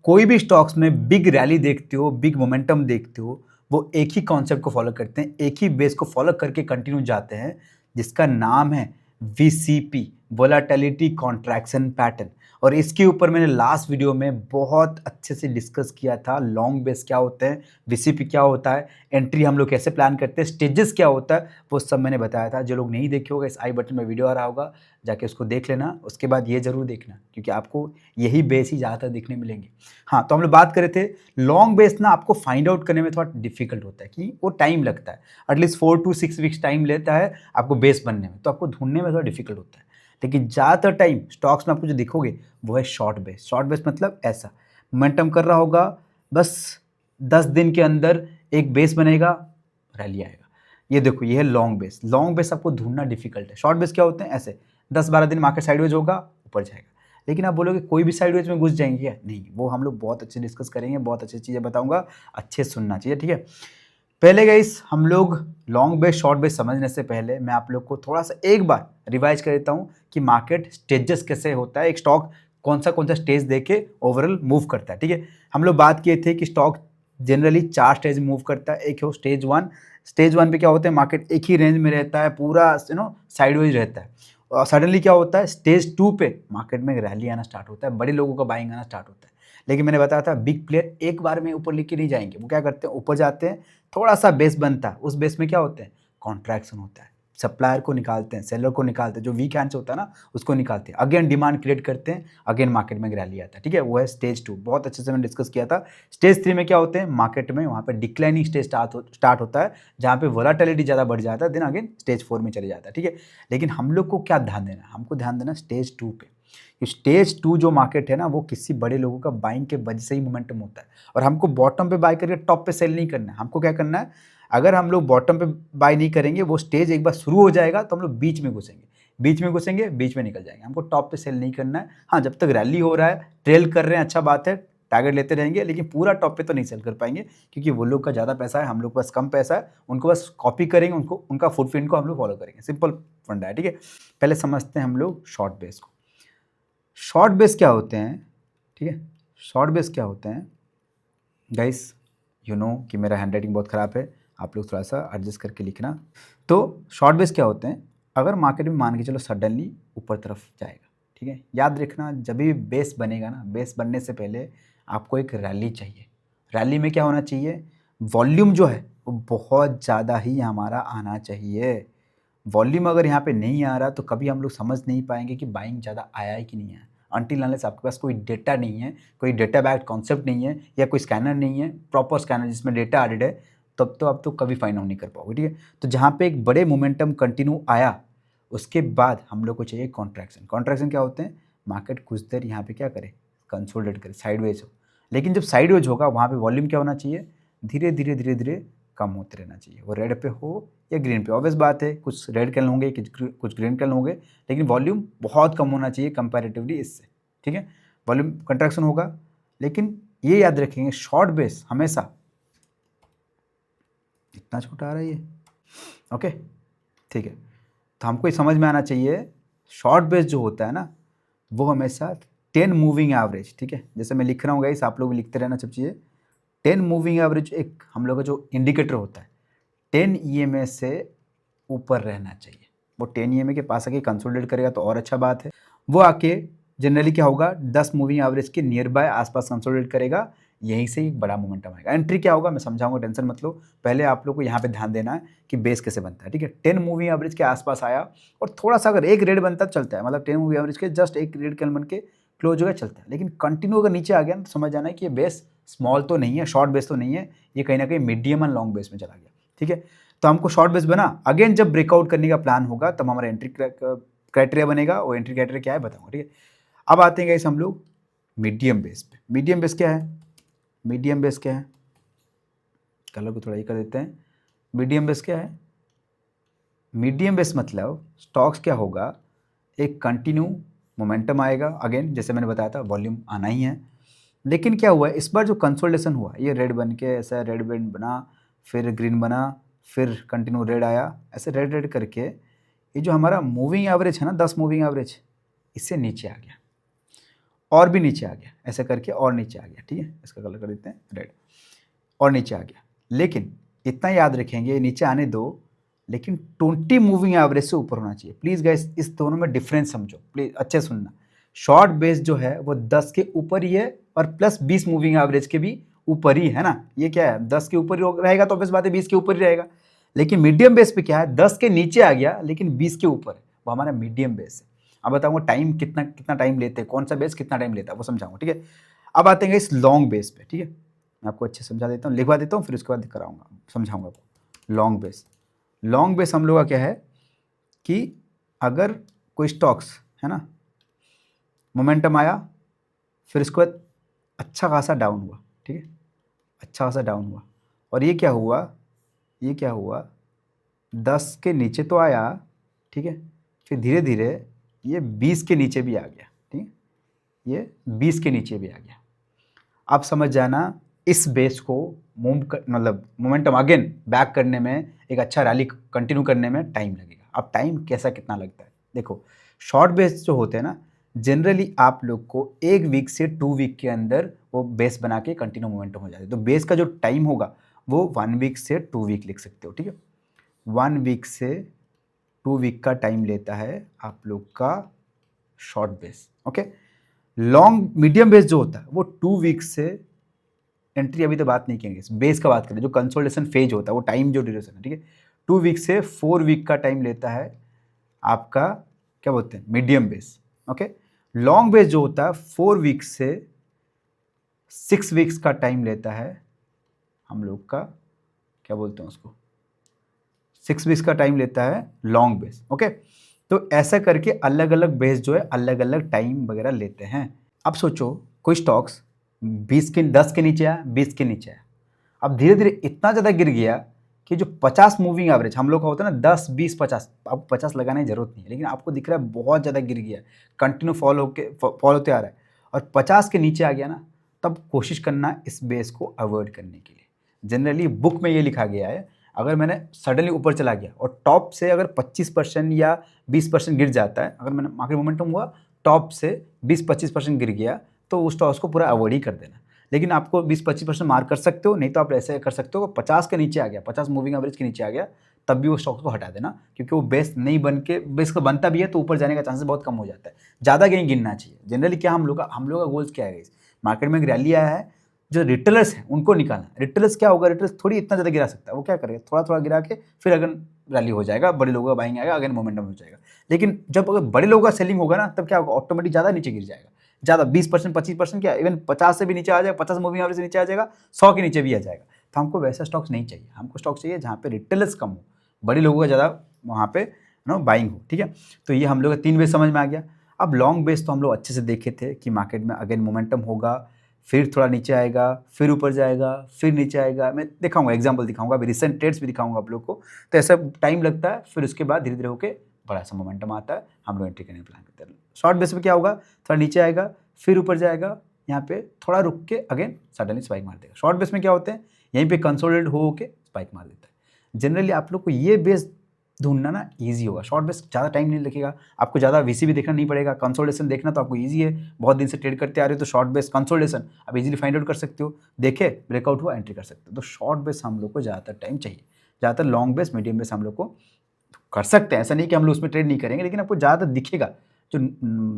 कोई भी स्टॉक्स में बिग रैली देखते हो, बिग मोमेंटम देखते हो, वो एक ही कॉन्सेप्ट को फॉलो करते हैं, एक ही बेस को फॉलो करके कंटिन्यू जाते हैं, जिसका नाम है वीसीपी, वोलेटिलिटी कॉन्ट्रैक्शन पैटर्न। और इसके ऊपर मैंने लास्ट वीडियो में बहुत अच्छे से डिस्कस किया था। लॉन्ग बेस क्या होते हैं, वीसीपी क्या होता है, एंट्री हम लोग कैसे प्लान करते हैं, स्टेजेस क्या होता है, वो सब मैंने बताया था। जो लोग नहीं देखे होगा, इस आई बटन में वीडियो आ रहा होगा, जाके उसको देख लेना। उसके बाद ये जरूर देखना, क्योंकि आपको यही बेस ही ज़्यादातर देखने मिलेंगे। हाँ, तो हम लोग बात कर रहे थे लॉन्ग बेस ना, आपको फाइंड आउट करने में थोड़ा डिफिकल्ट होता है कि वो टाइम लगता है। एटलीस्ट 4 to 6 वीक्स टाइम लेता है आपको बेस बनने में, तो आपको ढूंढने में थोड़ा डिफिकल्ट होता है। लेकिन ज़्यादातर टाइम स्टॉक्स में आपको जो दिखोगे वो है शॉर्ट बेस। शॉर्ट बेस मतलब ऐसा मोमेंटम कर रहा होगा, बस 10 दिन के अंदर एक बेस बनेगा, रैली आएगा। ये देखो, ये है लॉन्ग बेस। लॉन्ग बेस आपको ढूंढना डिफिकल्ट है। शॉर्ट बेस क्या होते हैं, ऐसे 10-12 दिन मार्केट साइडवेज होगा, ऊपर जाएगा। लेकिन आप बोलोगे कोई भी साइडवेज में घुस जाएंगे क्या? नहीं, वो हम लोग बहुत अच्छे डिस्कस करेंगे, बहुत अच्छी चीज़ें बताऊंगा, अच्छे सुनना चाहिए, ठीक है। पहले गाइस, हम लोग लॉन्ग बेस शॉर्ट बेस समझने से पहले मैं आप लोग को थोड़ा सा एक बार रिवाइज कर देता हूँ कि मार्केट स्टेजेस कैसे होता है, एक स्टॉक कौन सा स्टेज देके ओवरऑल मूव करता है, ठीक है। हम लोग बात किए थे कि स्टॉक जनरली 4 स्टेज में मूव करता है। एक है स्टेज 1। स्टेज 1 पे क्या होता है, मार्केट एक ही रेंज में रहता है, पूरा साइडवेज रहता है। और सडनली क्या होता है, स्टेज 2 पे मार्केट में रैली आना स्टार्ट होता है, बड़े लोगों का बाइंग आना स्टार्ट होता है। लेकिन मैंने बताया था बिग प्लेयर एक बार में ऊपर लेके नहीं जाएंगे। वो क्या करते हैं, ऊपर जाते हैं, थोड़ा सा बेस बनता है, उस बेस में क्या होते हैं, कॉन्ट्रैक्शन होता है, सप्लायर को निकालते हैं, सेलर को निकालते हैं, जो वीक हैंड्स होता है ना उसको निकालते हैं, अगेन डिमांड क्रिएट करते हैं, अगेन मार्केट में रैली आता है, ठीक है। वो है स्टेज 2, बहुत अच्छे से मैंने डिस्कस किया था। स्टेज 3 में क्या होते हैं, मार्केट में वहाँ पे डिक्लाइनिंग स्टेज स्टार्ट होता है, जहाँ पे वोलेटिलिटी ज़्यादा बढ़ जाता है, देन अगेन स्टेज 4 में चले जाता है, ठीक है। लेकिन हम लोग को क्या ध्यान देना, हमको ध्यान देना स्टेज 2 पे। स्टेज 2 जो मार्केट है ना, वो किसी बड़े लोगों का बाइंग के वजह से ही मोमेंटम होता है। और हमको बॉटम पे बाय करके टॉप पे सेल नहीं करना है। हमको क्या करना है, अगर हम लोग बॉटम पे बाय नहीं करेंगे, वो स्टेज एक बार शुरू हो जाएगा तो हम लोग बीच में घुसेंगे, बीच में घुसेंगे, बीच में निकल जाएंगे। हमको टॉप पे सेल नहीं करना है। हाँ, जब तक रैली हो रहा है, ट्रेल कर रहे हैं, अच्छा बात है, टारगेट लेते रहेंगे, लेकिन पूरा टॉप पे तो नहीं सेल कर पाएंगे, क्योंकि वो लोग का ज़्यादा पैसा है, हम लोग के पास कम पैसा है। उनको बस कॉपी करेंगे, उनको उनका फुटप्रिंट को हम लोग फॉलो करेंगे। सिंपल फंडा है, ठीक है। पहले समझते हैं हम लोग शॉर्ट बेस को। शॉर्ट बेस क्या होते हैं, ठीक है। शॉर्ट बेस क्या होते हैं गाइस, कि मेरा हैंड राइटिंग बहुत ख़राब है, आप लोग थोड़ा सा एडजस्ट करके लिखना। तो शॉर्ट बेस क्या होते हैं, अगर मार्केट में मान के चलो सडनली ऊपर तरफ जाएगा, ठीक है। याद रखना, जब भी बेस बनेगा ना, बेस बनने से पहले आपको एक रैली चाहिए। रैली में क्या होना चाहिए, वॉल्यूम जो है वो बहुत ज़्यादा ही हमारा आना चाहिए। वॉल्यूम अगर यहाँ पे नहीं आ रहा तो कभी हम लोग समझ नहीं पाएंगे कि बाइंग ज़्यादा आया है कि नहीं आया, अनटिल अनलेस आपके पास कोई डेटा नहीं है, कोई डेटा बैक्ड कॉन्सेप्ट नहीं है, या कोई स्कैनर नहीं है, प्रॉपर स्कैनर जिसमें डेटा एडेड है, तब तो आप तो कभी फाइंड आउट नहीं कर पाओगे, ठीक है। तो जहाँ पे एक बड़े मोमेंटम कंटिन्यू आया, उसके बाद हम लोग को चाहिए कॉन्ट्रैक्शन। कॉन्ट्रैक्शन क्या होते हैं, मार्केट कुछ देर यहाँ पे क्या करे, कंसोलिडेट करे, साइडवेज हो। लेकिन जब साइडवेज होगा, वहाँ पे वॉल्यूम क्या होना चाहिए, धीरे धीरे धीरे धीरे कम होते रहना चाहिए, वो रेड पे हो या ग्रीन पे। ऑब्वियस बात है, कुछ रेड कैंडल होंगे, कुछ ग्रीन कैंडल होंगे, लेकिन वॉल्यूम बहुत कम होना चाहिए कंपैरेटिवली इससे, ठीक है। वॉल्यूम कंट्रैक्शन होगा, लेकिन ये याद रखेंगे शॉर्ट बेस हमेशा, इतना छोटा आ रहा है ये, ओके, ठीक है। तो हमको ये समझ में आना चाहिए, शॉर्ट बेस जो होता है ना, वो हमेशा 10 मूविंग एवरेज, ठीक है। जैसे मैं लिख रहा हूँ गाइस, आप लोग भी लिखते रहना सब चीज़ें। 10 मूविंग एवरेज एक हम लोग का जो इंडिकेटर होता है, 10 ईएमए से ऊपर रहना चाहिए। वो 10 ईएमए के पास आके कंसोलिडेट करेगा तो और अच्छा बात है। वो आके जनरली क्या होगा, 10 मूविंग एवरेज के नियर बाय आसपास कंसोलिडेट करेगा, यहीं से एक बड़ा मोमेंटम आएगा। एंट्री क्या होगा मैं समझाऊंगा, टेंशन मत लो। पहले आप लोग को यहाँ पे ध्यान देना है कि बेस कैसे बनता है, ठीक है। 10 मूविंग एवरेज के आसपास आया और थोड़ा सा अगर एक रेड बनता तो चलता है, मतलब 10 मूविंग एवरेज के जस्ट एक रेड कैंडल बन के क्लोज हो गया, चलता है। लेकिन कंटिन्यू अगर नीचे आ गया तो समझ जाना है कि ये बेस स्मॉल तो नहीं है, शॉर्ट बेस तो नहीं है, ये कहीं ना कहीं मीडियम एंड लॉन्ग बेस में चला गया, ठीक है। तो हमको शॉर्ट बेस बना, अगेन जब ब्रेकआउट करने का प्लान होगा तब हमारा एंट्री क्राइटेरिया बनेगा। वो एंट्री क्राइटेरिया क्या है बताऊंगा, ठीक है। अब आते हैं गाइस हम लोग मीडियम बेस पे। मीडियम बेस क्या है, मीडियम बेस क्या है, कलर को थोड़ा ये कर देते हैं। मीडियम बेस क्या है, मीडियम बेस मतलब स्टॉक्स क्या होगा, एक कंटिन्यू मोमेंटम आएगा, अगेन जैसे मैंने बताया था वॉल्यूम आना ही है। लेकिन क्या हुआ इस बार जो कंसोलिडेशन हुआ, ये रेड बन के ऐसा रेड बैंड बना, फिर ग्रीन बना, फिर कंटिन्यू रेड आया, ऐसे रेड रेड करके ये जो हमारा मूविंग एवरेज है ना, 10 मूविंग एवरेज, इससे नीचे आ गया। और भी नीचे आ गया, ऐसा करके और नीचे आ गया, ठीक है, इसका कलर कर देते हैं रेड, और नीचे आ गया। लेकिन इतना याद रखेंगे, नीचे आने दो, लेकिन 20 मूविंग एवरेज से ऊपर होना चाहिए। प्लीज़ गाइस इस दोनों में डिफरेंस समझो, प्लीज़ अच्छे सुनना। शॉर्ट बेस जो है वो 10 के ऊपर ही है और प्लस 20 मूविंग एवरेज के भी ऊपर ही है ना। ये क्या है, 10 के ऊपर ही रहेगा तो ऑब्वियस बात है 20 के ऊपर ही रहेगा। लेकिन मीडियम बेस पे क्या है, 10 के नीचे आ गया लेकिन 20 के ऊपर है, वो हमारा मीडियम बेस है। अब बताऊंगा टाइम कितना कितना टाइम लेते हैं, कौन सा बेस कितना टाइम लेता है वो समझाऊंगा, ठीक है। अब आते हैं इस लॉन्ग बेस पे, ठीक है, मैं आपको अच्छे समझा देता हूँ, लिखवा देता हूँ, फिर उसके बाद कराऊंगा, समझाऊंगा आपको। लॉन्ग बेस, लॉन्ग बेस हम लोग का क्या है कि अगर कोई स्टॉक्स है ना, मोमेंटम आया, फिर उसके बाद अच्छा खासा डाउन हुआ, ठीक है, अच्छा खासा डाउन हुआ, और ये क्या हुआ, ये क्या हुआ, 10 के नीचे तो आया, ठीक है, फिर धीरे धीरे ये 20 के नीचे भी आ गया, ठीक है, ये 20 के नीचे भी आ गया। आप समझ जाना इस बेस को मतलब मोमेंटम अगेन बैक करने में, एक अच्छा रैली कंटिन्यू करने में टाइम लगेगा। अब टाइम कैसा कितना लगता है, देखो शॉर्ट बेस जो होते हैं ना, जनरली आप लोग को 1 वीक से 2 वीक के अंदर वो बेस बना के कंटिन्यू मोमेंटम हो जाते हैं। तो बेस का जो टाइम होगा वो 1 वीक से 2 वीक लिख सकते हो, ठीक है, 1 वीक से 2 वीक का टाइम लेता है आप लोग का short base, okay. Long medium base जो होता है वो 2 वीक से, एंट्री अभी तो बात नहीं करेंगे, बेस का बात करें, जो कंसोलिडेशन फेज होता है वो टाइम जो ड्यूरेशन है, ठीक है, 2 वीक से 4 वीक का टाइम लेता है आपका, क्या बोलते हैं, medium base, okay. Long base जो होता है 4 वीक से 6 वीक्स का टाइम लेता है हम लोग का, क्या बोलते हैं उसको, 6 वीक्स का टाइम लेता है लॉन्ग बेस, ओके। तो ऐसा करके अलग अलग बेस जो है अलग अलग टाइम वगैरह लेते हैं। अब सोचो कोई स्टॉक्स 10 के नीचे आया, 20 के नीचे आया, अब धीरे धीरे इतना ज़्यादा गिर गया कि जो 50 मूविंग एवरेज हम लोग का होता है ना, 10 20 50, अब 50 लगाने की जरूरत नहीं है, लेकिन आपको दिख रहा है बहुत ज़्यादा गिर गया, कंटिन्यू फॉल होते आ रहा है, और 50 के नीचे आ गया ना, तब कोशिश करना इस बेस को अवॉइड करने के लिए। जनरली बुक में ये लिखा गया है, अगर मैंने सडनली ऊपर चला गया और टॉप से अगर 25% या 20% गिर जाता है, अगर मैंने मार्केट मोमेंटम हुआ टॉप से 20-25% गिर गया, तो उस टॉस को पूरा अवॉइड ही कर देना। लेकिन आपको 20-25% मार कर सकते हो, नहीं तो आप ऐसे कर सकते हो 50 के नीचे आ गया, 50 मूविंग एवरेज के नीचे आ गया, तब भी वो स्टॉक्स को हटा देना, क्योंकि वो बेस नहीं बन के, बेस का बनता भी है तो ऊपर जाने का चांसेस बहुत कम हो जाता है, ज़्यादा कहीं गिनना चाहिए। जनरली क्या हम लोग का गोल्स क्या है, मार्केट में एक रैली आया है, जो रिटेलर्स हैं उनको निकालना। रिटेलर्स क्या होगा, रिटेलर्स थोड़ी इतना ज़्यादा गिरा सकता है, वो क्या करेगा, थोड़ा थोड़ा गिरा के फिर अगर रैली हो जाएगा, बड़े लोगों का बाइंग आएगा, अगर मोमेंटम हो जाएगा। लेकिन जब अगर बड़े लोगों का सेलिंग होगा ना, तब क्या होगा, ऑटोमेटिक ज़्यादा नीचे गिर जाएगा, ज़्यादा 20% 25%, क्या इवन 50 से भी नीचे आ जाएगा, 50 मूविंग एवरेज से नीचे आ जाएगा, 100 के नीचे भी आ जाएगा। तो हमको वैसा स्टॉक्स नहीं चाहिए, हमको स्टॉक चाहिए जहाँ पे रिटेलर्स कम हो, बड़े लोगों का ज़्यादा वहाँ पे बाइंग हो, ठीक है। तो ये हम लोग का 3 बेस समझ में आ गया। अब लॉन्ग बेस तो हम लोग अच्छे से देखे थे कि मार्केट में अगेन मोमेंटम होगा, फिर थोड़ा नीचे आएगा, फिर ऊपर जाएगा, फिर नीचे आएगा, मैं दिखाऊंगा, एग्जांपल दिखाऊंगा, अभी रिसेंट ट्रेड्स भी दिखाऊंगा आप लोग को। तो ऐसा टाइम लगता है, फिर उसके बाद धीरे धीरे होकर बड़ा सा मोमेंटम आता है, हम लोग एंट्री करने प्लान करते हैं। शॉर्ट बेस में क्या होगा, थोड़ा नीचे आएगा, फिर ऊपर जाएगा, यहाँ पे थोड़ा रुक के अगेन सडनली स्पाइक मार देगा। शॉर्ट बेस में क्या होते हैं, यहीं पे कंसोलिडेट हो के स्पाइक मार देता है। जनरली आप लोग को ये बेस ढूंढना ना ईजी होगा, शॉर्ट बेस ज़्यादा टाइम नहीं लगेगा, आपको ज़्यादा वीसी भी देखना नहीं पड़ेगा, कंसोलिडेशन देखना तो आपको ईजी है, बहुत दिन से ट्रेड करते आ रहे हो, तो शॉर्ट बेस कंसोलिडेशन आप इजीली फाइंड आउट कर सकते हो, देखे ब्रेकआउट हुआ एंट्री कर सकते हो। तो शॉर्ट बेस हम लोग को ज़्यादातर टाइम चाहिए, ज़्यादातर लॉन्ग बेस मीडियम बेस हम लोग को कर सकते हैं, ऐसा नहीं कि हम लोग उसमें ट्रेड नहीं करेंगे, लेकिन आपको ज़्यादातर दिखेगा, जो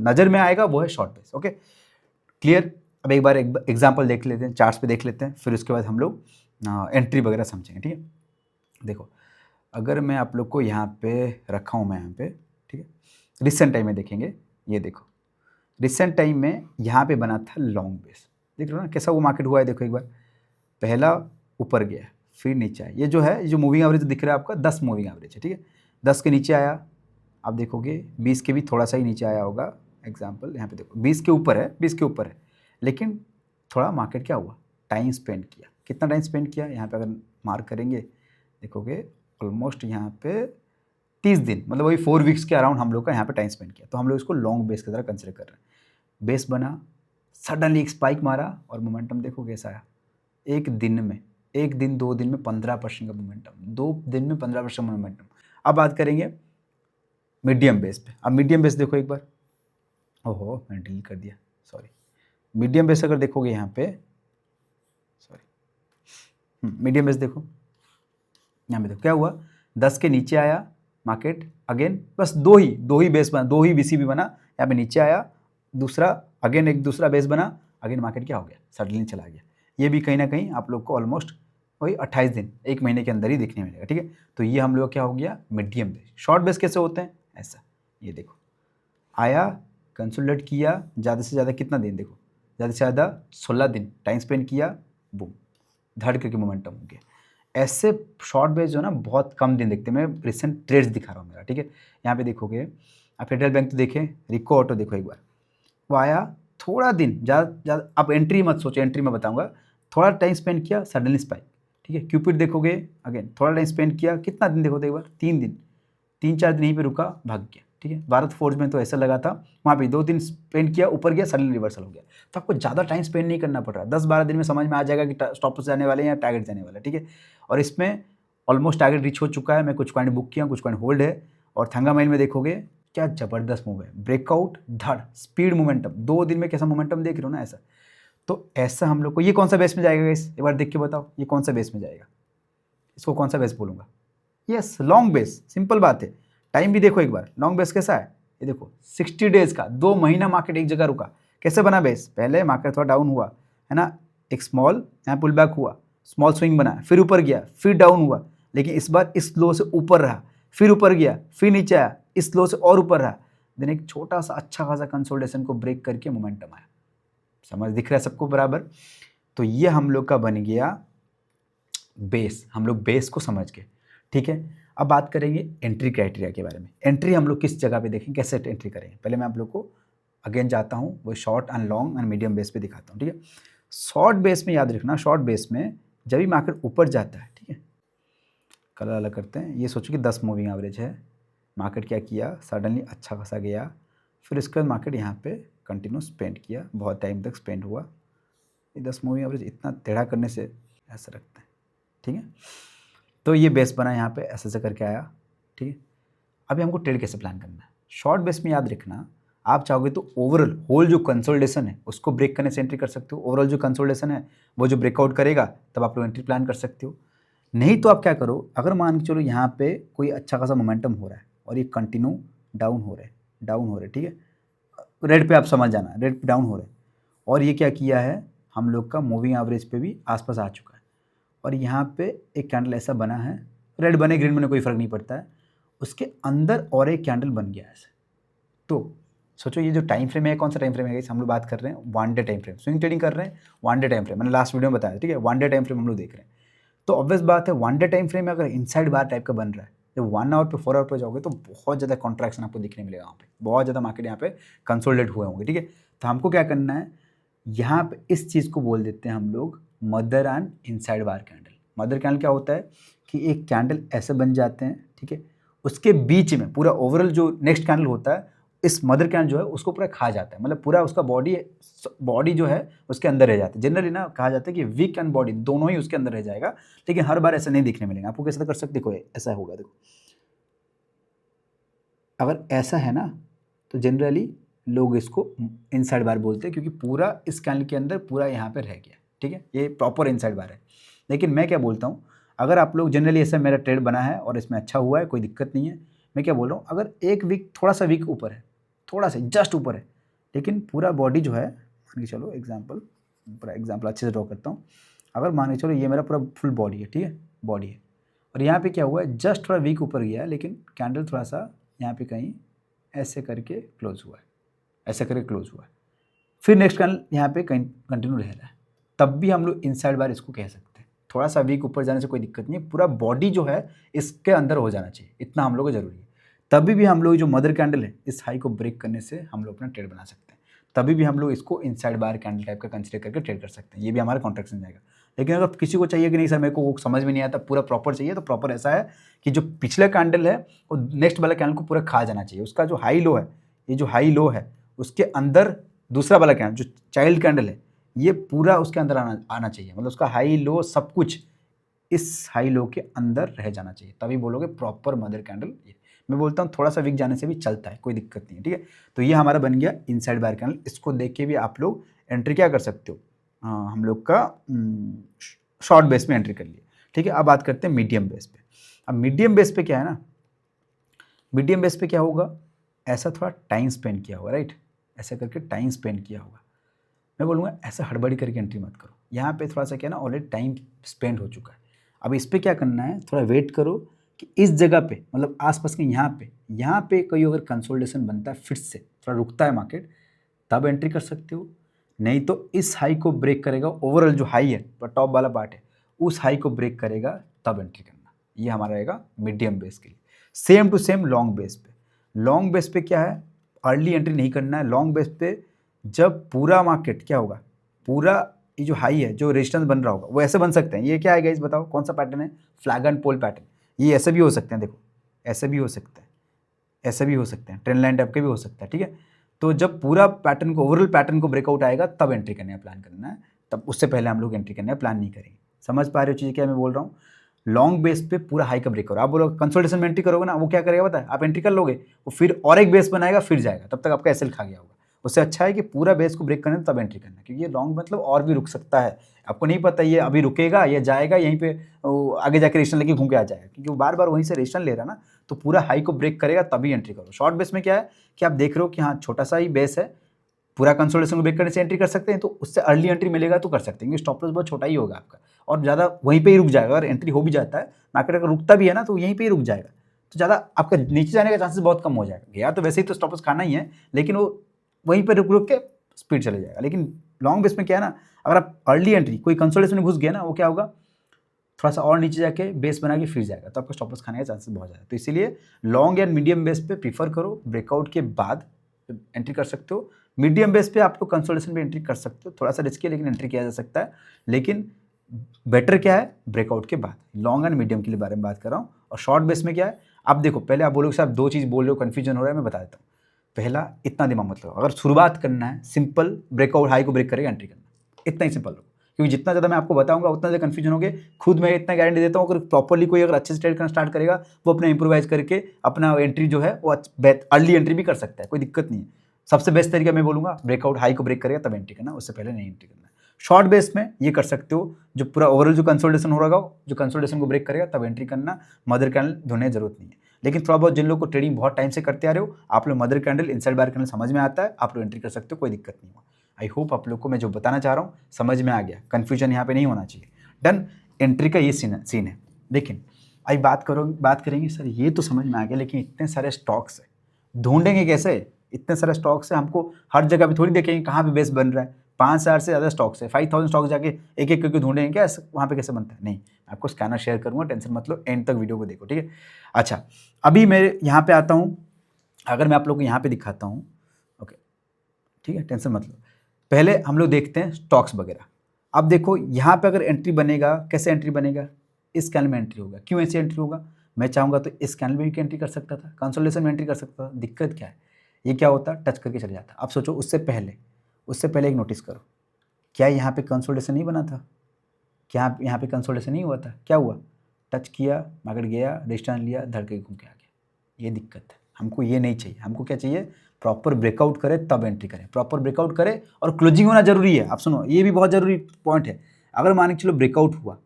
नज़र में आएगा वो है शॉर्ट बेस, ओके क्लियर। अब एक बार एग्जाम्पल देख लेते हैं, चार्ट्स पे देख लेते हैं, फिर उसके बाद हम लोग एंट्री वगैरह समझेंगे, ठीक है। देखो अगर मैं आप लोग को यहाँ पे रखा हूँ, मैं यहाँ पे, ठीक है, रिसेंट टाइम में देखेंगे, ये देखो रिसेंट टाइम में यहाँ पे बना था लॉन्ग बेस, देख लो ना कैसा वो मार्केट हुआ है। देखो एक बार, पहला ऊपर गया, फिर नीचे आया, ये जो है जो मूविंग एवरेज दिख रहा है आपका 10 मूविंग एवरेज है, ठीक है, 10 के नीचे आया, आप देखोगे 20 के भी थोड़ा सा ही नीचे आया होगा, एग्जाम्पल यहाँ पे देखो 20 के ऊपर है, 20 के ऊपर है, लेकिन थोड़ा मार्केट क्या हुआ, टाइम स्पेंड किया, कितना टाइम स्पेंड किया, यहाँ पे अगर मार्क करेंगे देखोगे ऑलमोस्ट यहाँ पे 30 दिन, मतलब वही 4 वीक्स के अराउंड हम लोग का यहाँ पे टाइम स्पेंड किया। तो हम लोग इसको लॉन्ग बेस की तरह कंसिडर कर रहे हैं। बेस बना, सडनली एक स्पाइक मारा, और मोमेंटम देखो कैसा आया, एक दिन में, एक दिन 2 दिन में 15% का मोमेंटम, 2 दिन में 15% मोमेंटम। अब बात करेंगे मीडियम बेस पे। अब मीडियम बेस देखो एक बार, ओहो मैंने डिलीट कर दिया, सॉरी, मीडियम बेस अगर देखोगे यहाँ पे, सॉरी, मीडियम बेस देखो, यहाँ पे देखो क्या हुआ, 10 के नीचे आया मार्केट, अगेन बस दो ही बेस बना, दो ही VCB बना, यहाँ पे नीचे आया, दूसरा अगेन एक दूसरा बेस बना, अगेन मार्केट क्या हो गया, सडनली चला गया। ये भी कहीं ना कहीं आप लोग को ऑलमोस्ट वही 28 दिन, 1 महीने के अंदर ही देखने मिलेगा, ठीक है। तो ये हम लोग क्या हो गया, मीडियम बेस। शॉर्ट बेस कैसे होते हैं, ऐसा, ये देखो आया, कंसोलिडेट किया, ज़्यादा से ज़्यादा कितना दिन, देखो ज़्यादा से ज़्यादा 16 दिन टाइम स्पेंड किया, बूम, धड़ करके मोमेंटम हो गया। ऐसे शॉर्ट बेस जो ना बहुत कम दिन देखते हैं, मैं रिसेंट ट्रेड्स दिखा रहा हूँ मेरा, ठीक है। यहाँ पे देखोगे आप फेडरल बैंक तो देखें, रिको ऑटो देखो एक बार, वो आया थोड़ा दिन, ज़्यादा आप एंट्री मत सोचो, एंट्री मैं बताऊँगा, थोड़ा टाइम स्पेंड किया, सडनली स्पाइक, ठीक है। क्यूपिड देखोगे अगेन थोड़ा टाइम स्पेंड किया, कितना दिन देखो तो एक बार, 3 दिन, 3-4 दिन यहीं पे रुका, भाग गया, ठीक है। भारत फोर्ज में तो ऐसा लगा था, वहाँ पे 2 दिन स्पेंड किया, ऊपर गया, सडनली रिवर्सल हो गया। तो आपको ज़्यादा टाइम स्पेंड नहीं करना पड़ रहा, 10-12 दिन में समझ में आ जाएगा कि स्टॉप लॉस जाने वाले हैं या टारगेट जाने वाला है, ठीक है। और इसमें ऑलमोस्ट टारगेट रीच हो चुका है, मैं कुछ कॉइन बुक किया, कुछ कॉइन होल्ड है। और थंगा माइल में देखोगे क्या ज़बरदस्त मूव है, ब्रेकआउट, धड़, स्पीड मोमेंटम, 2 दिन में कैसा मोमेंटम देख रहे हो ना, ऐसा। तो ऐसा हम लोग को, ये कौन सा बेस में जाएगा गाइस, एक बार देख के बताओ, ये कौन सा बेस में जाएगा, इसको कौन सा बेस बोलूँगा, यस लॉन्ग बेस, सिंपल बात है। टाइम भी देखो एक बार, लॉन्ग बेस कैसा है, ये देखो 60 डेज का, 2 महीना मार्केट एक जगह रुका। कैसे बना बेस, पहले मार्केट थोड़ा डाउन हुआ है ना, एक स्मॉल यहाँ पुल बैक हुआ, स्मॉल स्विंग बना, फिर ऊपर गया, फिर डाउन हुआ, लेकिन इस बार इस लो से ऊपर रहा, फिर ऊपर गया, फिर नीचे आया, इस लो से और ऊपर रहा, देन एक छोटा सा अच्छा खासा कंसोलिडेशन को ब्रेक करके मोमेंटम आया। समझ दिख रहा है सबको बराबर। तो ये हम लोग का बन गया बेस, हम लोग बेस को समझ गए, ठीक है। अब बात करेंगे एंट्री क्राइटेरिया के बारे में। एंट्री हम लोग किस जगह पे देखें, कैसे एंट्री करेंगे, पहले मैं आप लोग को अगेन जाता हूँ, वो short and long and medium base पे दिखाता हूँ, ठीक है। शॉर्ट बेस में याद रखना, शॉर्ट बेस में जब भी मार्केट ऊपर जाता है, ठीक है, कलर अलग करते हैं, ये सोचो कि 10 मूविंग एवरेज है, मार्केट क्या किया, सडनली अच्छा खासा गया, फिर इसके बाद मार्केट यहाँ पे कंटिन्यू स्पेंड किया, बहुत टाइम तक स्पेंड हुआ। ये 10 मूविंग एवरेज इतना टेढ़ा करने से ऐसा रखते हैं, ठीक है। तो ये बेस बना यहाँ पे, ऐसे करके आया, ठीक है। अभी हमको ट्रेड कैसे प्लान करना है, शॉर्ट बेस में याद रखना, आप चाहोगे तो ओवरऑल होल जो कंसोलिडेशन है उसको ब्रेक करने से एंट्री कर सकते हो। ओवरऑल जो कंसोलिडेशन है वो जो ब्रेकआउट करेगा तब आप लोग एंट्री प्लान कर सकते हो। नहीं तो आप क्या करो, अगर मान के चलो यहाँ पे कोई अच्छा खासा मोमेंटम हो रहा है और ये कंटिन्यू डाउन हो रहे, ठीक है, रेड पे आप समझ जाना, रेड पे डाउन हो रहे हैं, और ये क्या किया है, हम लोग का मूविंग एवरेज पे भी आसपास आ चुका है, और यहाँ पे एक कैंडल ऐसा बना है, रेड बने ग्रीन बने कोई फ़र्क नहीं पड़ता है, उसके अंदर और एक कैंडल बन गया है ऐसे। तो सोचो ये जो टाइम फ्रेम है, कौन सा टाइम फ्रेम है, हम लोग बात कर रहे हैं 1 day time frame, swing trading कर रहे हैं 1 डे टाइम फ्रेम, मैंने लास्ट वीडियो में बताया, ठीक है, 1 डे टाइम फ्रेम हम लोग देख रहे हैं। तो ऑब्वियस बात है 1 डे टाइम फ्रेम में अगर इनसाइड बार टाइप का बन रहा है, जब 1 आवर पे 4 आवर पे जाओगे तो बहुत ज़्यादा कॉन्ट्रैक्शन आपको दिखने मिलेगा, वहाँ पे बहुत ज़्यादा मार्केट यहाँ पे कंसोलिडेट हुए होंगे, ठीक है। तो हमको क्या करना है, यहाँ पे इस चीज़ को बोल देते हैं हम लोग mother and inside bar candle. Mother candle क्या होता है कि एक कैंडल ऐसे बन जाते हैं, ठीक है, उसके बीच में पूरा ओवरऑल जो नेक्स्ट कैंडल होता है, इस मदर कैंडल जो है उसको पूरा खा जाता है, मतलब पूरा उसका बॉडी जो है उसके अंदर रह जाता है। जनरली ना कहा जाता है कि वीक एंड बॉडी दोनों ही उसके अंदर रह जाएगा, लेकिन हर बार ऐसा नहीं दिखने मिलेगा आपको। कैसे कर सकते, देखो ऐसा होगा, देखो अगर ऐसा है ना तो जनरली लोग इसको इनसाइड बार बोलते हैं, क्योंकि पूरा इस कैंडल के अंदर पूरा यहाँ पे रह गया, ठीक है, ये प्रॉपर इनसाइड बार है। लेकिन मैं क्या बोलता हूँ, अगर आप लोग जनरली ऐसा मेरा ट्रेड बना है और इसमें अच्छा हुआ है, कोई दिक्कत नहीं है, मैं क्या बोल रहा हूँ, अगर एक वीक थोड़ा सा वीक ऊपर है, थोड़ा सा जस्ट ऊपर है, लेकिन पूरा बॉडी जो है, मान के चलो पूरा एग्जाम्पल अच्छे से ड्रॉ करता हूँ, अगर मान के चलो ये मेरा पूरा फुल बॉडी है, ठीक है, बॉडी है, और यहाँ पे क्या हुआ है, जस्ट थोड़ा वीक ऊपर गया है, लेकिन कैंडल थोड़ा सा यहाँ पे कहीं ऐसे करके क्लोज हुआ है, ऐसे करके क्लोज हुआ है, फिर नेक्स्ट कैंडल यहाँ पे कंटिन्यू रह रहा है, तब भी हम लोग इनसाइड बार इसको कह सकते हैं। थोड़ा सा वीक ऊपर जाने से कोई दिक्कत नहीं है, पूरा बॉडी जो है इसके अंदर हो जाना चाहिए, इतना हम लोग को जरूरी है। तभी भी हम लोग जो मदर कैंडल है इस हाई को ब्रेक करने से हम लोग अपना ट्रेड बना सकते हैं, तभी भी हम लोग इसको इनसाइड बार कैंडल टाइप का कंसिडर करके ट्रेड कर सकते हैं, ये भी हमारा कॉन्ट्रैक्ट में जाएगा। लेकिन अगर किसी को चाहिए कि नहीं सर मेरे को वो समझ में नहीं आता, पूरा प्रॉपर चाहिए, तो प्रॉपर ऐसा है कि जो पिछला कैंडल है वो नेक्स्ट वाला कैंडल को पूरा खा जाना चाहिए, उसका जो हाई लो है, ये जो हाई लो है उसके अंदर दूसरा वाला कैंडल जो चाइल्ड कैंडल है ये पूरा उसके अंदर आना चाहिए, मतलब उसका हाई लो सब कुछ इस हाई लो के अंदर रह जाना चाहिए, तभी बोलोगे प्रॉपर मदर कैंडल। मैं बोलता हूँ थोड़ा सा वीक जाने से भी चलता है, कोई दिक्कत नहीं है, ठीक है। तो ये हमारा बन गया इनसाइड बार कैंडल, इसको देख के भी आप लोग एंट्री क्या कर सकते हो, हम लोग का शॉर्ट बेस पे एंट्री कर लिए। ठीक है, अब बात करते हैं मीडियम बेस पे। अब मीडियम बेस पे क्या है ना, मीडियम बेस पे क्या होगा, ऐसा थोड़ा टाइम स्पेंड किया होगा, राइट, ऐसा करके टाइम स्पेंड किया होगा। मैं बोलूँगा ऐसा हड़बड़ी करके एंट्री मत करो, यहाँ पे थोड़ा सा क्या है ना, ऑलरेडी टाइम स्पेंड हो चुका है। अब इस पर क्या करना है, थोड़ा वेट करो कि इस जगह पे मतलब आसपास के यहाँ पे कोई अगर कंसोलिडेशन बनता है, फिर से थोड़ा रुकता है मार्केट, तब एंट्री कर सकते हो। नहीं तो इस हाई को ब्रेक करेगा, ओवरऑल जो हाई है टॉप वाला पार्ट है, उस हाई को ब्रेक करेगा तब एंट्री करना। ये हमारा रहेगा मीडियम बेस के लिए। Same to same long base पे, लॉन्ग बेस पे क्या है, अर्ली एंट्री नहीं करना है। लॉन्ग बेस पे जब पूरा मार्केट क्या होगा, पूरा ये जो हाई है, जो रेजिस्टेंस बन रहा होगा, वो ऐसे बन सकते हैं। ये क्या है गाइस, बताओ कौन सा पैटर्न है, फ्लैग एंड पोल पैटर्न। ये ऐसे भी हो सकते हैं, देखो ऐसे भी हो सकते हैं, ऐसे भी हो सकते हैं, ट्रेंड लाइन टाइप के भी हो सकता है। ठीक है, तो जब पूरा पैटर्न को, ओवरऑल पैटर्न को ब्रेकआउट आएगा तब एंट्री करने का प्लान करना है, तब उससे पहले हम लोग एंट्री करने का प्लान नहीं करेंगे। समझ पा रहे हो चीज़ क्या मैं बोल रहा हूँ। लॉन्ग बेस पे पूरा हाई का ब्रेक करो, आप बोलो कंसोलिडेशन में एंट्री करोगे ना, वो क्या करेगा पता है, आप एंट्री कर लोगे, वो फिर और एक बेस बनाएगा, फिर जाएगा, तब तक आपका एसएल खा गया होगा। उससे अच्छा है कि पूरा बेस को ब्रेक करना तब एंट्री करना, क्योंकि ये लॉन्ग मतलब और भी रुक सकता है। आपको नहीं पता ये अभी रुकेगा या जाएगा, यहीं पे आगे जाकर रेजिस्टेंस लेके घूम के आ जाएगा, क्योंकि वो बार बार वहीं से रेजिस्टेंस ले रहा है ना, तो पूरा हाई को ब्रेक करेगा तभी एंट्री करो। शॉर्ट बेस में क्या है कि आप देख रहे हो कि हाँ छोटा सा ही बेस है, पूरा कंसोलिडेशन को ब्रेक करने से एंट्री कर सकते हैं, तो उससे अर्ली एंट्री मिलेगा तो कर सकते हैं, क्योंकि स्टॉप लॉस बहुत छोटा ही होगा आपका, और ज़्यादा वहीं पे ही रुक जाएगा। अगर एंट्री हो भी जाता है, मार्केट अगर रुकता भी है ना, तो यहीं पे ही रुक जाएगा, तो ज़्यादा आपका नीचे जाने का चांसेस बहुत कम हो जाएगा। गया तो वैसे ही तो स्टॉप लॉस खाना ही है, लेकिन वो वहीं पर रुक रुक के स्पीड चले जाएगा। लेकिन लॉन्ग बेस में क्या है ना, अगर आप अर्ली एंट्री कोई कंसोलिडेशन में घुस गया ना, वो क्या होगा, थोड़ा सा और नीचे जाके बेस बना के फिर जाएगा, तो आपका स्टॉप लॉस खाने का चांसेस बहुत ज़्यादा है। तो इसीलिए लॉन्ग एंड मीडियम बेस पे प्रीफर करो, ब्रेकआउट के बाद एंट्री कर सकते हो। मीडियम बेस पे आप लोग कंसोलिडेशन पे एंट्री कर सकते हो, थोड़ा सा रिस्की है लेकिन एंट्री किया जा सकता है। लेकिन बेटर क्या है, ब्रेकआउट के बाद। लॉन्ग एंड मीडियम के लिए बारे में बात कर रहा हूँ। और शॉर्ट बेस में क्या है, आप देखो पहले आप बोलोगे साहब दो चीज़ बोल रहे हो, कन्फ्यूजन हो रहा है, मैं बता देता हूँ। पहला, इतना दिमाग मत लगाओ, अगर शुरुआत करना है सिंपल, ब्रेकआउट हाई को ब्रेक करेगा एंट्री करना, इतना ही सिंपल हो। क्योंकि जितना ज़्यादा मैं आपको बताऊंगा उतना ज़्यादा कन्फ्यूजन होगे। खुद मैं इतना गारंटी देता हूँ, अगर प्रॉपरली कोई अगर अच्छे से ट्रेड करना स्टार्ट करेगा, वो अपना इंप्रोवाइज करके अपना एंट्री जो है वो अर्ली एंट्री भी कर सकता है, कोई दिक्कत नहीं है। सबसे बेस्ट तरीका मैं बोलूँगा, ब्रेकआउट हाई को ब्रेक करेगा तब एंट्री करना, उससे पहले नहीं एंट्री करना। शॉर्ट बेस में ये कर सकते हो, जो पूरा ओवरऑल जो कंसोलिडेशन हो रहा हो, जो कंसोलिडेशन को ब्रेक करेगा तब एंट्री करना, मदर कैंडल ढूंढने की जरूरत नहीं है। लेकिन थोड़ा बहुत जिन लोगों को ट्रेडिंग बहुत टाइम से करते आ रहे हो, आप लोग mother candle, inside bar candle समझ में आता है, आप लोग एंट्री कर सकते हो, कोई दिक्कत नहीं हुआ। आई होप आप लोग को मैं जो बताना चाह रहा हूँ समझ में आ गया, कन्फ्यूजन यहाँ पे नहीं होना चाहिए। डन, एंट्री का ये सीन है। लेकिन अभी बात करेंगे सर ये तो समझ में आ गया, लेकिन इतने सारे स्टॉक्स है, ढूंढेंगे कैसे, इतने सारे स्टॉक्स है, हमको हर जगह पे थोड़ी देखेंगे कहाँ पे बेस बन रहा है। 5,000 से ज़्यादा स्टॉक्स है, 5,000 स्टॉक्स जाके एक एक करके ढूंढेंगे क्या, वहाँ पे कैसे बनता है, नहीं। आपको स्कैनर शेयर करूँगा, टेंशन मत लो, एंड तक वीडियो को देखो, ठीक है। अच्छा, अभी मैं यहाँ पे आता हूँ, अगर मैं आप लोग को यहाँ पे दिखाता हूँ, ओके ठीक है, टेंशन मत लो। पहले हम लोग देखते हैं स्टॉक्स वगैरह। अब देखो यहाँ पे अगर एंट्री बनेगा, कैसे एंट्री बनेगा, इस कैंडल में एंट्री होगा। क्यों ऐसे एंट्री होगा, मैं चाहूँगा तो इस कैंडल में भी एंट्री कर सकता था, कंसोलिडेशन में एंट्री कर सकता था, दिक्कत क्या है, ये क्या होता, टच करके चले जाता। अब सोचो उससे पहले एक नोटिस करो, क्या यहाँ पे कंसोलिडेशन नहीं बना था, क्या यहाँ पे कंसोलिडेशन नहीं हुआ था, क्या हुआ, टच किया, मार्केट गया, रेजिस्टेंस लिया, धड़ के घूम के आ गया। ये दिक्कत है, हमको ये नहीं चाहिए। हमको क्या चाहिए, प्रॉपर ब्रेकआउट करे तब एंट्री करें, प्रॉपर ब्रेकआउट करे और क्लोजिंग होना जरूरी है। आप सुनो, ये भी बहुत जरूरी पॉइंट है। अगर मान के चलो ब्रेकआउट हुआ,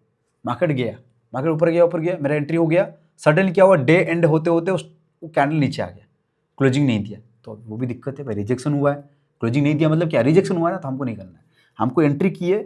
मार्केट गया, मार्केट ऊपर गया, मेरा एंट्री हो गया, सडनली क्या हुआ, डे एंड होते होते वो कैंडल नीचे आ गया, क्लोजिंग नहीं दिया, तो वो भी दिक्कत है भाई, रिजेक्शन हुआ है। क्लोजिंग नहीं दिया मतलब क्या, रिजेक्शन हुआ है ना, तो हमको नहीं करना है। हमको एंट्री किए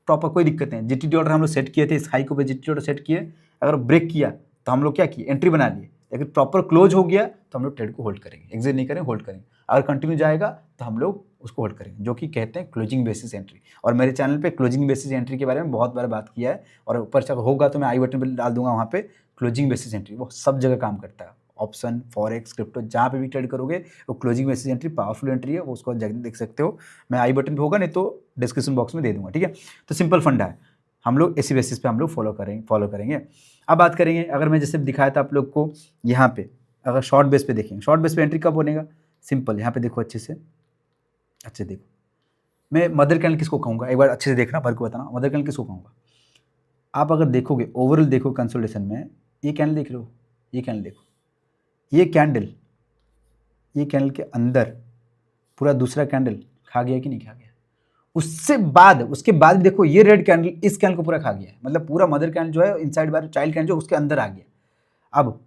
प्रॉपर, कोई दिक्कत नहीं। जीटीटी ऑर्डर हम लोग सेट किए थे, इस हाई को पे जीटीटी ऑर्डर सेट किए, अगर ब्रेक किया तो हम लोग क्या किए, एंट्री बना लिए। लेकिन प्रॉपर क्लोज हो गया तो हम लोग ट्रेड को होल्ड करेंगे, एग्जिट नहीं करेंगे, होल्ड करेंगे। अगर कंटिन्यू जाएगा तो हम लोग उसको होल्ड करेंगे, जो कि कहते हैं क्लोजिंग बेसिस एंट्री। और मेरे चैनल पे क्लोजिंग बेसिस एंट्री के बारे में बहुत बार बात किया है, और ऊपर से होगा तो मैं आई बटन पर डाल दूंगा, वहाँ पे क्लोजिंग बेसिस एंट्री वो सब जगह काम करता है। ऑप्शन, फॉरेक्स, क्रिप्टो, जहाँ पे भी ट्रेड करोगे वो closing basis entry powerful entry है, वो उसको देख सकते हो। मैं आई बटन पे होगा, नहीं तो डिस्क्रिप्शन बॉक्स में दे दूंगा, ठीक है। तो सिंपल फंडा है, हम लोग इसी बेसिस पे हम लोग फॉलो करेंगे। अब बात करेंगे, अगर मैं जैसे दिखाया था आप लोग को, यहाँ पे अगर शॉर्ट बेस पे देखेंगे, शॉर्ट बेस पे एंट्री कब बनेगा, सिंपल, यहाँ पे देखो अच्छे से, देखो मैं मदर कैंडल किसको कहूँगा, एक बार अच्छे से देखना, भर को बताना मदर कैंडल किसको कहूँगा। आप अगर देखोगे ओवरऑल देखो कंसोलिडेशन में, ये कैंडल देख रहे हो, ये कैंडल देखो, ये कैंडल के अंदर पूरा दूसरा कैंडल खा गया कि नहीं खा गया, उसके बाद भी देखो ये रेड कैंडल इस कैंडल को पूरा खा गया है, मतलब पूरा मदर कैंडल जो है इनसाइड बार चाइल्ड कैंडल जो उसके अंदर आ गया। अब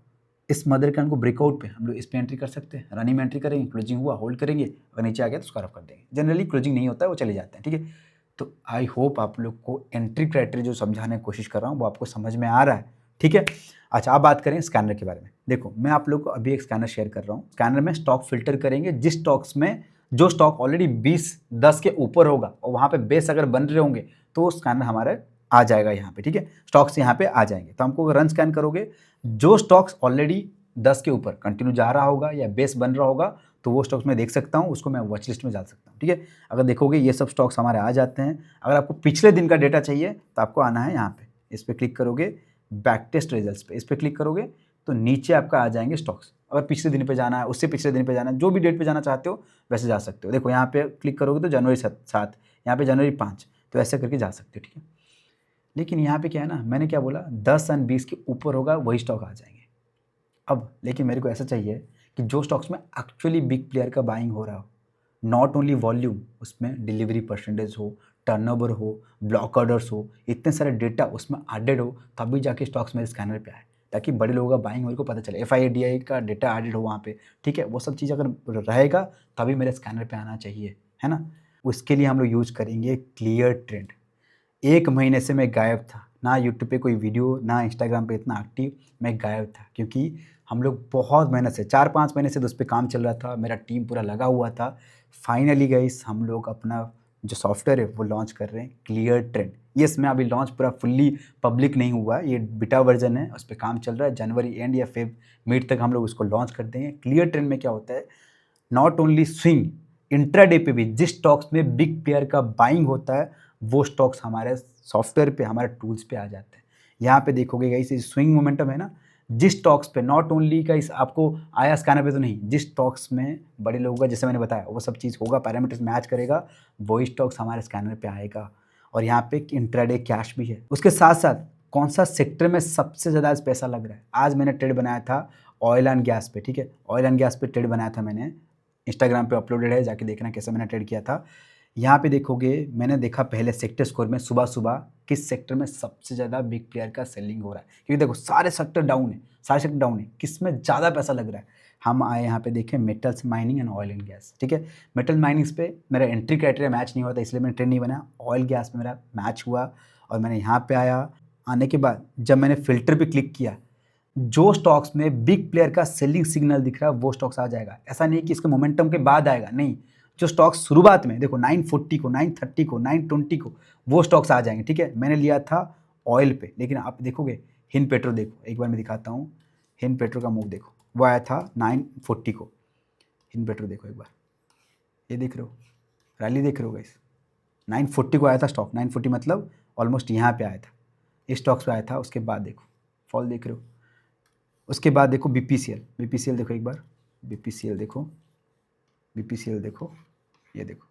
इस मदर कैंडल को ब्रेकआउट पे हम लोग इस पे एंट्री कर सकते हैं, रनिंग में एंट्री करेंगे, क्लोजिंग हुआ होल्ड करेंगे, अगर नीचे आ गया तो उसको रफ कर देंगे। जनरली क्लोजिंग नहीं होता है, वो चले जाते हैं, ठीक है। तो आई होप आप लोग को एंट्री क्राइटेरिया जो समझाने की कोशिश कर रहा हूँ वो आपको समझ में आ रहा है, ठीक है। अच्छा, अब बात करें स्कैनर के बारे में। देखो मैं आप लोग को अभी एक स्कैनर शेयर कर रहा हूँ। स्कैनर में स्टॉक फिल्टर करेंगे, जिस स्टॉक्स में जो स्टॉक ऑलरेडी 20-10 के ऊपर होगा और वहाँ पे बेस अगर बन रहे होंगे तो स्कैनर हमारे आ जाएगा यहाँ पे, ठीक है। स्टॉक्स यहाँ पे आ जाएंगे, तो हमको रन स्कैन करोगे, जो स्टॉक्स ऑलरेडी 10 के ऊपर कंटिन्यू जा रहा होगा या बेस बन रहा होगा तो वो स्टॉक्स मैं देख सकता हूँ, उसको मैं वॉच लिस्ट में डाल सकता हूँ, ठीक है। अगर देखोगे ये सब स्टॉक्स हमारे आ जाते हैं। अगर आपको पिछले दिन का डेटा चाहिए तो आपको आना है यहाँ पे, इस पर क्लिक करोगे, बैक टेस्ट रिजल्ट्स पे इस पर क्लिक करोगे तो नीचे आपका आ जाएंगे स्टॉक्स। अगर पिछले दिन पे जाना है, उससे पिछले दिन पे जाना है, जो भी डेट पे जाना चाहते हो वैसे जा सकते हो। देखो यहाँ पे क्लिक करोगे तो जनवरी 7, यहाँ पे जनवरी 5, तो ऐसे करके जा सकते हो, ठीक है। लेकिन यहाँ पे क्या है ना, मैंने क्या बोला, 10 एंड 20 के ऊपर होगा वही स्टॉक आ जाएंगे। अब लेकिन मेरे को ऐसा चाहिए कि जो स्टॉक्स में एक्चुअली बिग प्लेयर का बाइंग हो रहा हो, नॉट ओनली वॉल्यूम, उसमें डिलीवरी परसेंटेज हो, टर्नओवर हो, ब्लॉक ऑर्डर्स हो, इतने सारे डेटा उसमें एडेड हो, तभी जाके स्टॉक्स मेरे स्कैनर पे आए, ताकि बड़े लोगों का बाइंग मेरे को पता चले, FIDI का डेटा एडेड हो वहाँ पे, ठीक है। वो सब चीज़ अगर रहेगा तभी मेरे स्कैनर पे आना चाहिए, है ना। उसके लिए हम लोग यूज करेंगे क्लियर ट्रेंड। 1 महीने से मैं गायब था, ना यूट्यूब पे कोई वीडियो, ना इंस्टाग्राम पे इतना एक्टिव, मैं गायब था, क्योंकि हम लोग बहुत मेहनत से 4-5 महीने से तो उस पर काम चल रहा था, मेरा टीम पूरा लगा हुआ था। फाइनली गाइस हम लोग अपना जो सॉफ्टवेयर है वो लॉन्च कर रहे हैं, क्लियर ट्रेंड। यस, मैं अभी लॉन्च पूरा फुल्ली पब्लिक नहीं हुआ, ये बीटा वर्जन है, उस पर काम चल रहा है। जनवरी एंड या फेब मिड तक हम लोग उसको लॉन्च कर देंगे। क्लियर ट्रेंड में क्या होता है, नॉट ओनली स्विंग, इंट्राडे पे भी जिस स्टॉक्स में बिग पेयर का बाइंग होता है वो स्टॉक्स हमारे सॉफ्टवेयर पे, हमारे टूल्स पे आ जाते हैं। यहाँ पे देखोगे गाइस स्विंग मोमेंटम है ना, जिस स्टॉक्स पे नॉट ओनली गाइस आपको आया स्कैनर पे तो नहीं, जिस स्टॉक्स में बड़े लोगों का जैसे मैंने बताया वो सब चीज़ होगा, पैरामीटर्स मैच करेगा, वही स्टॉक्स हमारे स्कैनर पे आएगा। और यहाँ पे इंट्राडे कैश भी है। उसके साथ साथ कौन सा सेक्टर में सबसे ज़्यादा पैसा लग रहा है, आज मैंने ट्रेड बनाया था ऑयल एंड गैस पे, ठीक है। ऑयल एंड गैस पे ट्रेड बनाया था मैंने, इंस्टाग्राम पे अपलोडेड है, जाके देखना कैसे मैंने ट्रेड किया था। यहाँ पे देखोगे मैंने देखा पहले सेक्टर स्कोर में सुबह सुबह किस सेक्टर में सबसे ज़्यादा बिग प्लेयर का सेलिंग हो रहा है, क्योंकि देखो सारे सेक्टर डाउन है, सारे सेक्टर डाउन है, किस में ज़्यादा पैसा लग रहा है। हम आए यहाँ पे देखें metals, mining and oil and gas, ठीक है। मेटल माइनिंग्स पे मेरा एंट्री क्राइटेरिया मैच नहीं हुआ था, इसलिए मैंने ट्रेड नहीं बनाया। ऑयल गैस में मेरा मैच हुआ और मैंने यहाँ पे आया। आने के बाद जब मैंने फिल्टर पे क्लिक किया, जो स्टॉक्स में बिग प्लेयर का सेलिंग सिग्नल दिख रहा है वो स्टॉक्स आ जाएगा। ऐसा नहीं कि इसके मोमेंटम के बाद आएगा, नहीं, जो स्टॉक्स शुरुआत में देखो 940 को, 930 को, 920 को, वो स्टॉक्स आ जाएंगे, ठीक है। मैंने लिया था ऑयल पे, लेकिन आप देखोगे हिंद पेट्रो, देखो एक बार मैं दिखाता हूँ, हिंद पेट्रो का मूव देखो, वो आया था 940 को। हिंद पेट्रो देखो एक बार, ये देख रहे हो, रैली देख रहे हो गाइस, 940 को आया था स्टॉक, 940 मतलब ऑलमोस्ट यहाँ पे आया था, इस स्टॉक्स पे आया था। उसके बाद देखो फॉल देख रहे हो। उसके बाद देखो BPCL देखो एक बार, BPCL देखो, BPCL देखो, ये देखो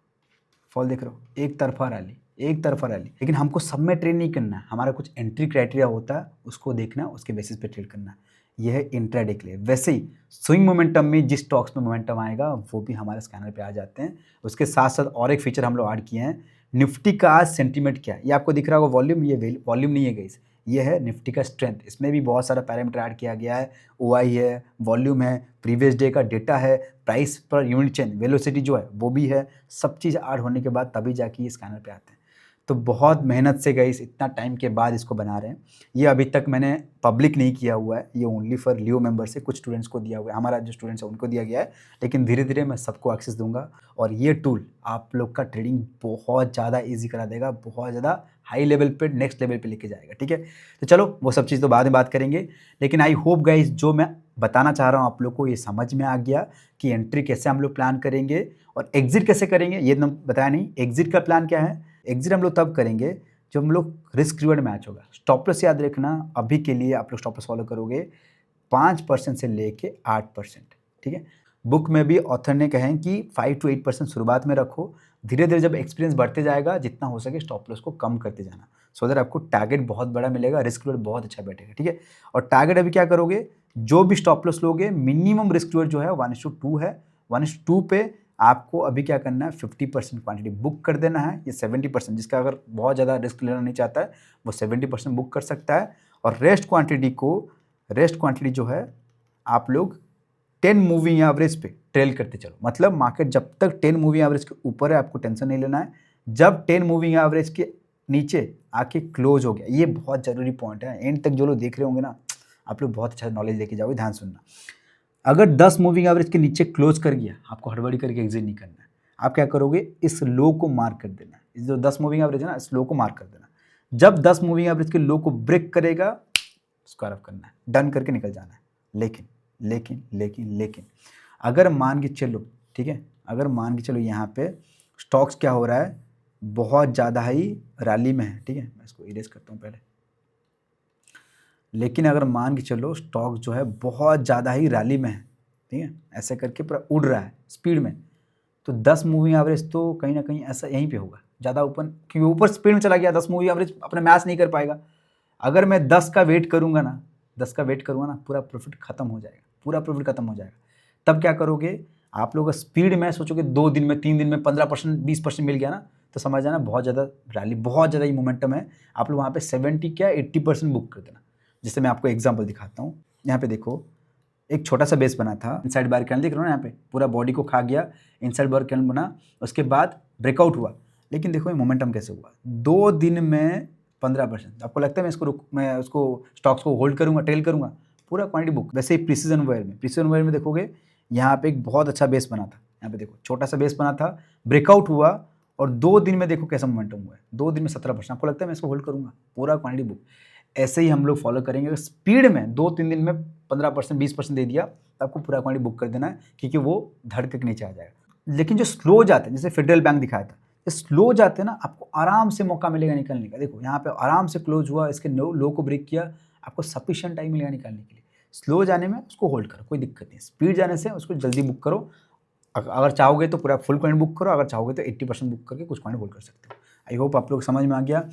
फॉल देख रहे हो, एक तरफा रैली, एक तरफा रैली। लेकिन हमको सब में ट्रेड नहीं करना है, हमारा कुछ एंट्री क्राइटेरिया होता है, उसको देखना, उसके बेसिस पे ट्रेड करना। यह है इंट्राडे के लिए। वैसे ही स्विंग मोमेंटम में जिस स्टॉक्स में मोमेंटम आएगा वो भी हमारे स्कैनर पे आ जाते हैं। उसके साथ साथ और एक फीचर हम लोग ऐड किए हैं, निफ्टी का आज सेंटीमेंट क्या है, ये आपको दिख रहा होगा वॉल्यूम, ये वॉल्यूम नहीं है गाइस, ये है निफ्टी का स्ट्रेंथ। इसमें भी बहुत सारा पैरामीटर ऐड किया गया है, OI है, वॉल्यूम है, प्रीवियस डे का डेटा है, price per unit change, velocity जो है वो भी है। सब चीज़ ऐड होने के बाद तभी जाके ये स्कैनर पे आते हैं। तो बहुत मेहनत से गाइस इतना टाइम के बाद इसको बना रहे हैं। ये अभी तक मैंने पब्लिक नहीं किया हुआ है, ये ओनली फॉर लियो मेंबर से कुछ स्टूडेंट्स को दिया हुआ है, हमारा जो स्टूडेंट्स है उनको दिया गया है, लेकिन धीरे धीरे मैं सबको एक्सेस दूंगा। और ये टूल आप लोग का ट्रेडिंग बहुत ज़्यादा ईजी करा देगा, बहुत ज़्यादा हाई लेवल पे, नेक्स्ट लेवल पे लेके जाएगा, ठीक है। तो चलो वो सब चीज़ तो बाद में बात करेंगे, लेकिन आई होप गाइस जो मैं बताना चाह रहा हूँ आप लोग को ये समझ में आ गया कि एंट्री कैसे हम लोग प्लान करेंगे और एग्जिट कैसे करेंगे। ये तो बताया नहीं, एग्जिट का प्लान क्या है। एग्जिट हम लोग तब करेंगे जब हम लोग रिस्क रिवॉर्ड मैच होगा। स्टॉप लॉस याद रखना, अभी के लिए आप लोग स्टॉप लॉस फॉलो करोगे 5% से लेके 8%, ठीक है। बुक में भी ऑथर ने कहे कि 5 to 8% शुरुआत में रखो, धीरे धीरे जब एक्सपीरियंस बढ़ते जाएगा जितना हो सके स्टॉप लॉस को कम करते जाना, सो दैट आपको टारगेट बहुत बड़ा मिलेगा, रिस्क रिवॉर्ड बहुत अच्छा बैठेगा, ठीक है। और टारगेट अभी क्या करोगे, जो भी स्टॉप लॉस लोगे मिनिमम रिस्क रिवॉर्ड जो है 1:2 है, 1:2 पे आपको अभी क्या करना है, 50% क्वांटिटी बुक कर देना है। ये 70%, जिसका अगर बहुत ज़्यादा रिस्क लेना नहीं चाहता है वो 70% बुक कर सकता है। और रेस्ट क्वांटिटी जो है आप लोग 10 मूविंग एवरेज पे ट्रेल करते चलो। मतलब मार्केट जब तक 10 मूविंग एवरेज के ऊपर है आपको टेंशन नहीं लेना है। जब 10 मूविंग एवरेज के नीचे आके क्लोज हो गया, ये बहुत ज़रूरी पॉइंट है, एंड तक जो लोग देख रहे होंगे ना आप लोग बहुत अच्छा नॉलेज लेके जाओगे, ध्यान सुनना। अगर 10 मूविंग एवरेज के नीचे क्लोज कर गया, आपको हड़बड़ी करके एग्जिट नहीं करना है। आप क्या करोगे, इस लो को मार्क कर देना है। इस जो 10 मूविंग एवरेज है ना, इस लो को मार्क कर देना। जब 10 मूविंग एवरेज के लो को ब्रेक करेगा, स्क्वायर ऑफ करना है, डन करके निकल जाना है। लेकिन लेकिन लेकिन लेकिन अगर मान के चलो, ठीक है, अगर मान के चलो यहाँ पे स्टॉक्स क्या हो रहा है, बहुत ज़्यादा ही रैली में है, ठीक है, मैं इसको इरेज करता हूँ पहले। लेकिन अगर मान के चलो स्टॉक जो है बहुत ज़्यादा ही रैली में है, ठीक है, ऐसे करके पूरा उड़ रहा है स्पीड में, तो 10 मूविंग एवरेज तो कहीं ना कहीं ऐसा यहीं पे होगा, ज़्यादा ऊपर, क्योंकि ऊपर स्पीड में चला गया, 10 मूविंग एवरेज अपना मैच नहीं कर पाएगा। अगर मैं 10 का वेट करूँगा ना, 10 का वेट करूँगा ना, पूरा प्रॉफिट खत्म हो जाएगा, पूरा प्रॉफिट खत्म हो जाएगा। तब क्या करोगे आप लोग, स्पीड में सोचोगे 2 दिन में 3 दिन में 15% 20% मिल गया ना, तो समझ जाना बहुत ज़्यादा रैली, बहुत ज़्यादा ही मोमेंटम है। आप लोग वहाँ पे 70 क्या 80% बुक कर देना। जैसे मैं आपको एग्जांपल दिखाता हूँ, यहाँ पे देखो एक छोटा सा बेस बना था, इनसाइड बार कैंडल देख रहे हो ना, यहाँ पे पूरा बॉडी को खा गया, इनसाइड बार कैंडल बना, उसके बाद ब्रेकआउट हुआ। लेकिन देखो ये मोमेंटम कैसे हुआ, 2 दिन में 15%। आपको लगता है मैं उसको स्टॉक्स को होल्ड करूंगा, ट्रेल करूंगा, पूरा क्वांटिटी बुक। वैसे ही प्रिसीजन वेयर में देखोगे यहाँ पे एक बहुत अच्छा बेस बना था, यहाँ पे देखो छोटा सा बेस बना था, ब्रेकआउट हुआ और 2 दिन में देखो कैसा मोमेंटम हुआ है, 2 दिन में 17%। आपको लगता है मैं इसको होल्ड करूंगा, पूरा क्वांटिटी बुक। ऐसे ही हम लोग फॉलो करेंगे। अगर स्पीड में 2-3 दिन में 15% 20% दे दिया तो आपको पूरा क्वांटिटी बुक कर देना है, क्योंकि वो धड़ के नीचे आ जाएगा। लेकिन जो स्लो जाते हैं, जैसे फेडरल बैंक दिखाया था, स्लो जाते हैं ना, आपको आराम से मौका मिलेगा निकलने का। देखो यहाँ पे आराम से क्लोज हुआ, इसके लो को ब्रेक किया, आपको सफिशिएंट टाइम मिलेगा निकालने के लिए। स्लो जाने में उसको होल्ड करो, कोई दिक्कत नहीं। स्पीड जाने से उसको जल्दी बुक करो। अगर चाहोगे तो पूरा फुल क्वांटिटी बुक करो, अगर चाहोगे तो 80% बुक करके कुछ क्वांटिटी होल्ड कर सकते हो। आई होप आप लोग समझ में आ गया।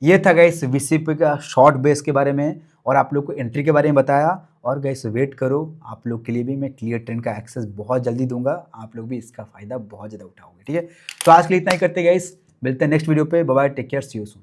ये था गाइस वीसीपी का शॉर्ट बेस के बारे में, और आप लोग को एंट्री के बारे में बताया। और गाइस वेट करो, आप लोग के लिए भी मैं क्लियर ट्रेंड का एक्सेस बहुत जल्दी दूंगा, आप लोग भी इसका फायदा बहुत ज़्यादा उठाओगे, ठीक है। तो आज के लिए इतना ही करते गाइस, मिलते हैं नेक्स्ट वीडियो पे। Bye bye, take care, see you soon.